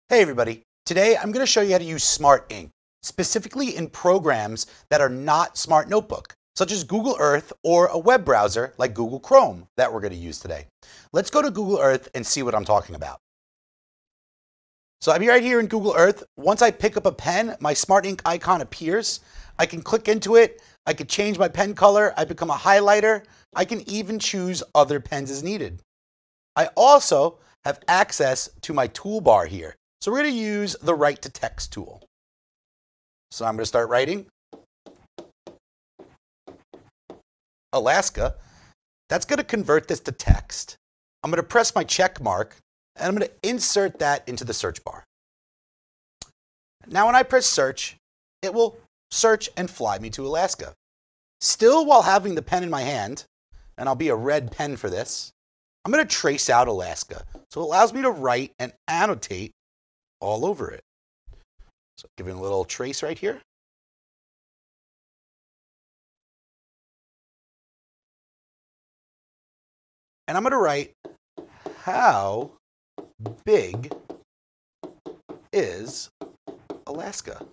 Hey everybody, today I'm going to show you how to use Smart Ink, specifically in programs that are not Smart Notebook, such as Google Earth or a web browser like Google Chrome that we're going to use today. Let's go to Google Earth and see what I'm talking about. So I'm right here in Google Earth. Once I pick up a pen, my Smart Ink icon appears. I can click into it. I can change my pen color. I become a highlighter. I can even choose other pens as needed. I also have access to my toolbar here. So we're going to use the Write to Text tool. So I'm going to start writing. Alaska. That's going to convert this to text. I'm going to press my check mark and I'm going to insert that into the search bar. Now when I press search, it will search and fly me to Alaska. Still while having the pen in my hand, and I'll be a red pen for this, I'm going to trace out Alaska. So it allows me to write and annotate all over it. So give it a little trace right here. And I'm going to write, how big is Alaska?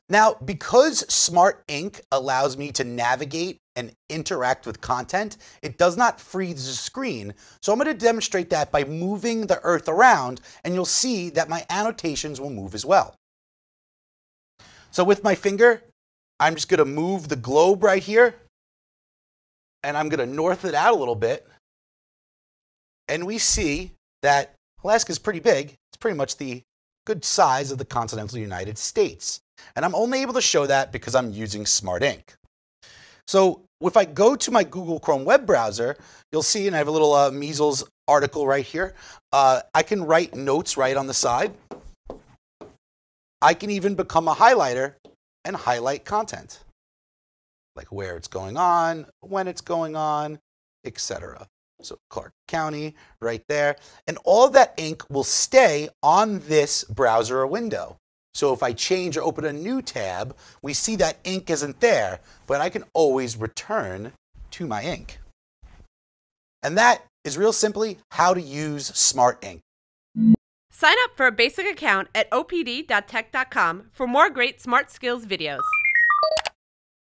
Now, because Smart Ink allows me to navigate and interact with content, it does not freeze the screen. So I'm going to demonstrate that by moving the Earth around, and you'll see that my annotations will move as well. So with my finger, I'm just going to move the globe right here, and I'm going to north it out a little bit. And we see that Alaska is pretty big. It's pretty much the good size of the continental United States. And I'm only able to show that because I'm using Smart Ink. So if I go to my Google Chrome web browser, you'll see, and I have a little measles article right here. I can write notes right on the side. I can even become a highlighter and highlight content, like where it's going on, when it's going on, etc. So Clark County right there. And all that ink will stay on this browser or window. So if I change or open a new tab, we see that ink isn't there, but I can always return to my ink. And that is real simply how to use Smart Ink. Sign up for a basic account at opd.tech.com for more great smart skills videos.